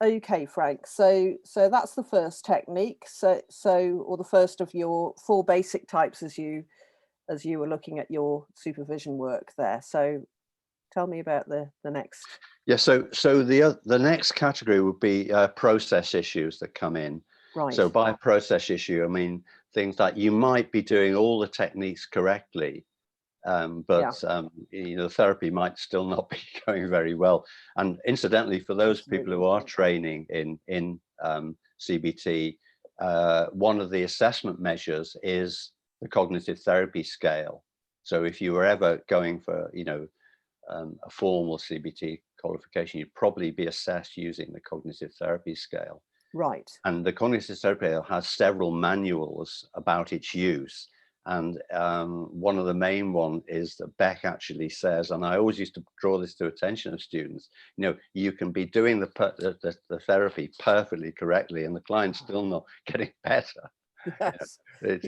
Okay, Frank. So that's the first technique. Or the first of your 4 basic types as you were looking at your supervision work there. So tell me about the next. Yeah. So the next category would be process issues that come in. Right. So by process issue, I mean things like you might be doing all the techniques correctly, but you know, therapy might still not be going very well. And incidentally, for those people who are training in CBT, one of the assessment measures is the cognitive therapy scale. So if you were ever going for, you know, a formal CBT qualification, you'd probably be assessed using the cognitive therapy scale. Right. And the cognitive therapy scale has several manuals about its use. And one of the main one is that Beck actually says, and I always used to draw this to attention of students, you know, you can be doing the therapy perfectly correctly and the client's still not getting better. Yes. You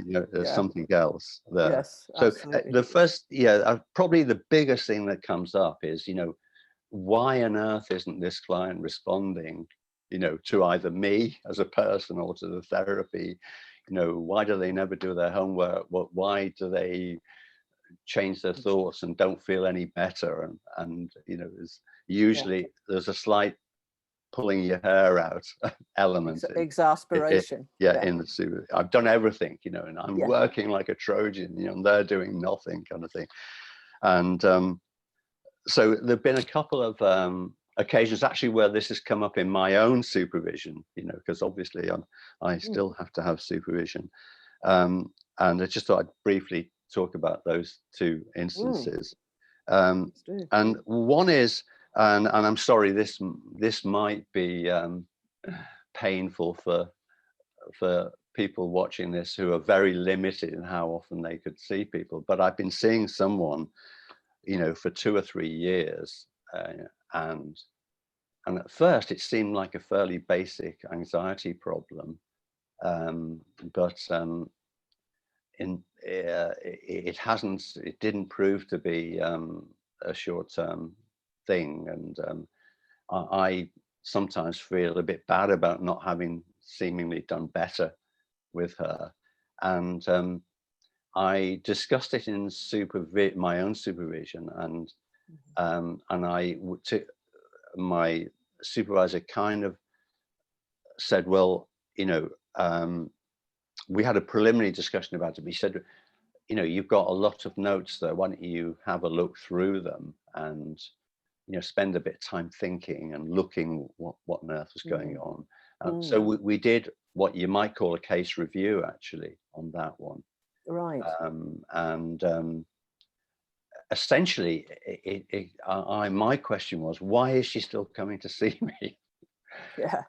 know, there's something else there. Yes, so absolutely. the first, probably the biggest thing that comes up is, you know, why on earth isn't this client responding, you know, to either me as a person or to the therapy? You know, why do they never do their homework? Why do they change their thoughts and don't feel any better? And you know, there's a slight pulling your hair out element. Exasperation. In the super. I've done everything, you know, and I'm working like a Trojan, you know, and they're doing nothing, kind of thing. And so there've been a couple of occasions actually where this has come up in my own supervision, you know, because obviously I still have to have supervision. And I just thought I'd briefly talk about those 2 instances. And one is, and I'm sorry, this might be painful for people watching this who are very limited in how often they could see people, but I've been seeing someone, you know, for 2 or 3 years, and at first it seemed like a fairly basic anxiety problem, but it didn't prove to be a short-term thing, and I sometimes feel a bit bad about not having seemingly done better with her, and I discussed it in my own supervision, and my supervisor kind of said, well, you know, we had a preliminary discussion about it, but he said, you know, you've got a lot of notes there, why don't you have a look through them and, you know, spend a bit of time thinking and looking what on earth was going on. So we did what you might call a case review actually on that one. Right. And essentially, my question was, why is she still coming to see me? Yeah.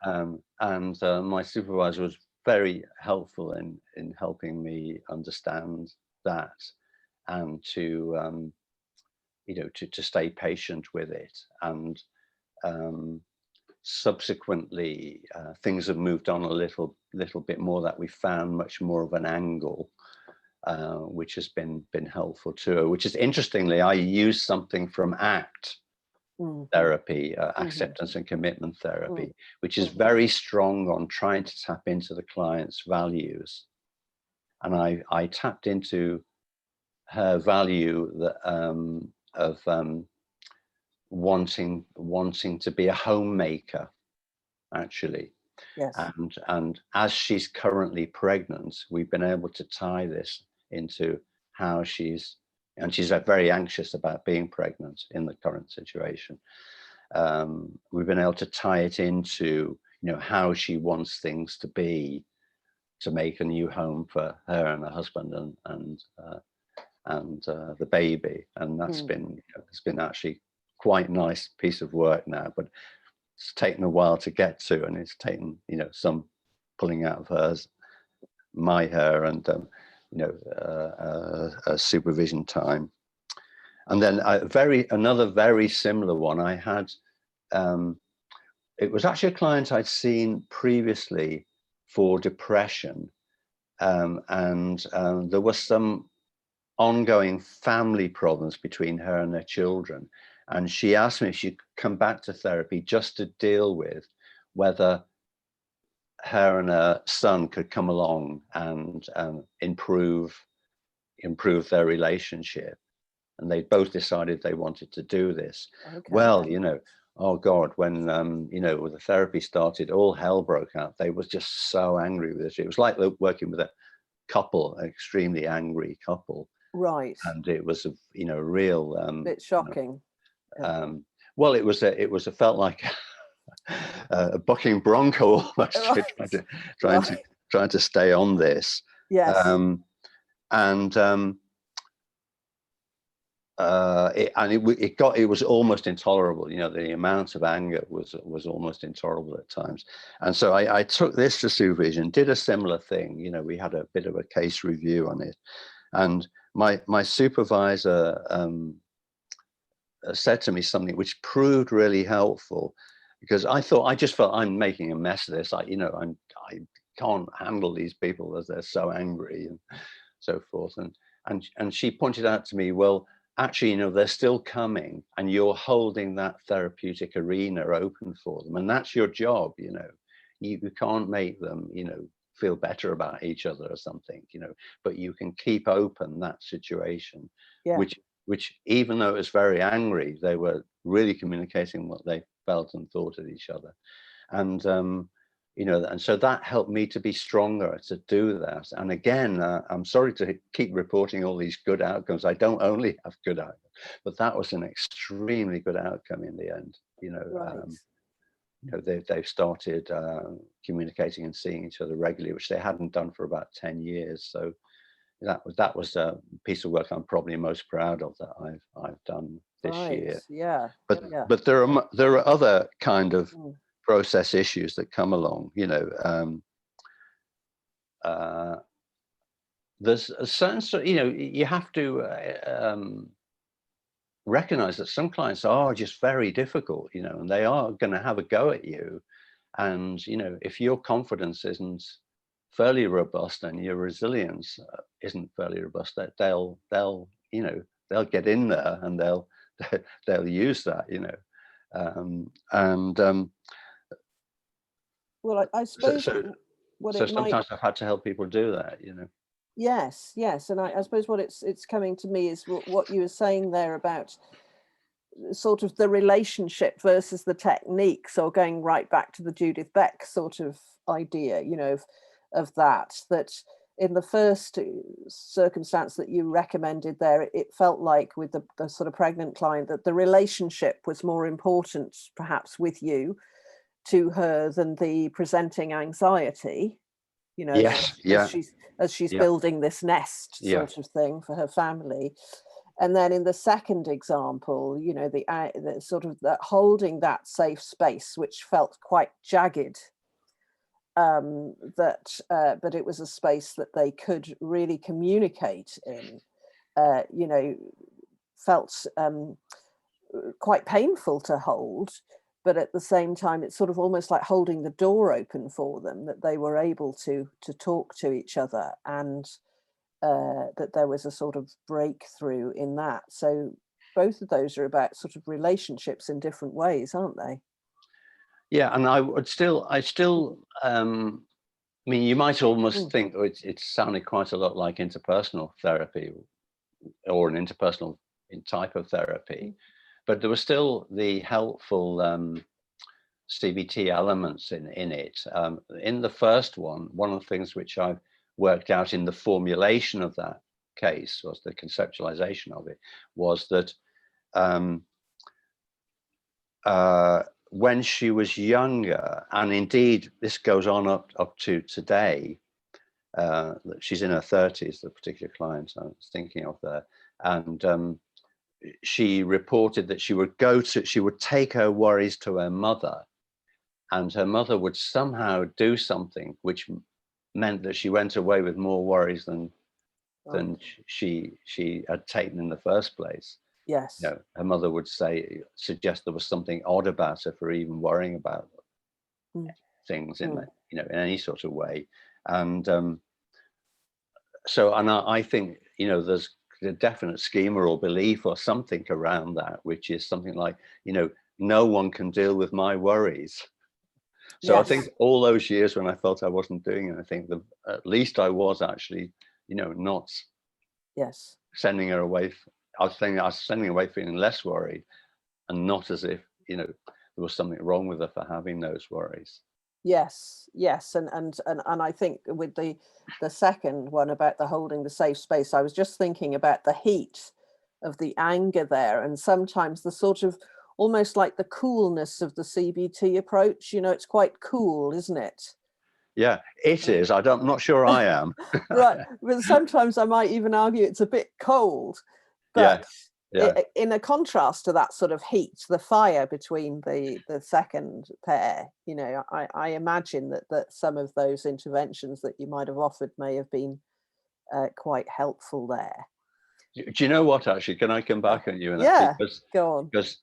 And my supervisor was very helpful in helping me understand that, and to you know, to stay patient with it. And subsequently, things have moved on a little bit more, that we found much more of an angle, which has been helpful to her. Which is, interestingly, I used something from ACT therapy, acceptance and commitment therapy, which is very strong on trying to tap into the client's values. And I tapped into her value that of wanting to be a homemaker, actually. Yes. And as she's currently pregnant, we've been able to tie this into how she's very anxious about being pregnant in the current situation. We've been able to tie it into, you know, how she wants things to be, to make a new home for her and her husband and the baby. And that's it's been actually quite a nice piece of work now, but it's taken a while to get to, and it's taken, you know, some pulling out of my hair, and you know, supervision time. And then another very similar one I had. It was actually a client I'd seen previously for depression, and there was some ongoing family problems between her and her children. And she asked me if she'd come back to therapy just to deal with whether her and her son could come along and improve their relationship. And they both decided they wanted to do this. Okay. Well, you know, oh God, when, you know, the therapy started, all hell broke out. They was just so angry with it. It was like working with a couple, an extremely angry couple. Right. And it was a, you know, real Bit shocking. well, it felt like a bucking bronco almost. Right. trying to stay on this. Yes. It was almost intolerable. You know, the amount of anger was almost intolerable at times. And so I took this to supervision, did a similar thing. You know, we had a bit of a case review on it, and my supervisor said to me something which proved really helpful, because I just felt I'm making a mess of this. I can't handle these people as they're so angry and so forth. And she pointed out to me, well, actually, you know, they're still coming, and you're holding that therapeutic arena open for them, and that's your job. You know, you can't make them, you know, feel better about each other or something, you know, but you can keep open that situation, which even though it was very angry, they were really communicating what they felt and thought of each other. And you know, and so that helped me to be stronger to do that. And again, I'm sorry to keep reporting all these good outcomes. I don't only have good outcomes, but that was an extremely good outcome in the end. You know, Right. you know, they've started communicating and seeing each other regularly, which they hadn't done for about 10 years. So that was a piece of work I'm probably most proud of that I've done this year. Yeah. But there are other kind of process issues that come along. You know, there's a certain sort, you know, you have to recognize that some clients are just very difficult, you know, and they are going to have a go at you. And, you know, if your confidence isn't fairly robust and your resilience isn't fairly robust, that they'll you know, they'll get in there and they'll use that, you know. Well, I suppose sometimes I've had to help people do that, you know. Yes, and I suppose what it's coming to me is what you were saying there about sort of the relationship versus the technique. So going right back to the Judith Beck sort of idea, you know, of that in the first circumstance that you recommended there, it felt like with the sort of pregnant client that the relationship was more important perhaps with you to her than the presenting anxiety, you know, as she's building this nest sort of thing for her family. And then in the second example, you know, the sort of that holding that safe space, which felt quite jagged, but it was a space that they could really communicate in, you know, felt quite painful to hold. But at the same time, it's sort of almost like holding the door open for them, that they were able to talk to each other, and that there was a sort of breakthrough in that. So both of those are about sort of relationships in different ways, aren't they? Yeah, and I mean, you might almost think it sounded quite a lot like interpersonal therapy or an interpersonal type of therapy. But there was still the helpful CBT elements in it. In the first one of the things which I've worked out in the formulation of that case, was the conceptualization of it, was that when she was younger, and indeed this goes on up to today, she's in her 30s, the particular client I was thinking of there, and she reported that she would take her worries to her mother, and her mother would somehow do something which meant that she went away with more worries than she had taken in the first place. Yes. You know, her mother would suggest there was something odd about her for even worrying about things in you know, in any sort of way. And so, and I think, you know, there's a definite schema or belief or something around that, which is something like, you know, no one can deal with my worries. So I Yes. think all those years when I felt I wasn't doing anything, at least I was actually, you know, not Yes. sending her away. I was sending away feeling less worried, and not as if, you know, there was something wrong with her for having those worries. Yes, yes, and I think with the second one about the holding the safe space, I was just thinking about the heat of the anger there, and sometimes the sort of almost like the coolness of the CBT approach. You know, it's quite cool, isn't it? Yeah, it is. I'm not sure I am. Right, but sometimes I might even argue it's a bit cold, Yeah, but yeah. in a contrast to that sort of heat, the fire between the second pair, you know, I imagine that some of those interventions that you might have offered may have been quite helpful there. Do you know what? Actually, can I come back on you in that? Yeah, go on. Because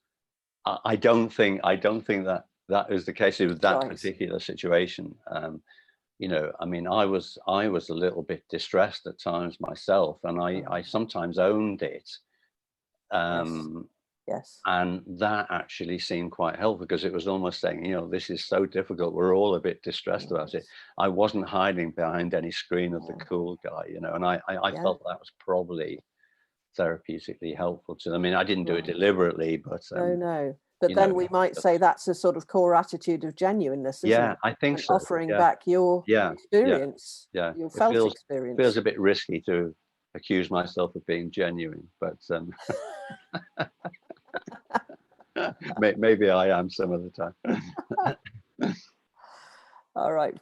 I don't think that is the case with that Right. particular situation. You know, I mean, I was a little bit distressed at times myself, and I Oh, sometimes owned it. yes, Um, yes. and that actually seemed quite helpful, because it was almost saying, you know, this is so difficult. We're all a bit distressed about it. Yes. I wasn't hiding behind any screen of the Yeah, cool guy, you know, and I yeah, felt that was probably therapeutically helpful to them. I mean, I didn't do it right. deliberately, but No, no. But you know, then we might say that's a sort of core attitude of genuineness, isn't yeah, it? I think And so. offering Yeah, back your yeah, yeah, experience, yeah. your It felt feels experience. a bit risky to accuse myself of being genuine, but maybe I am some of the time. All right.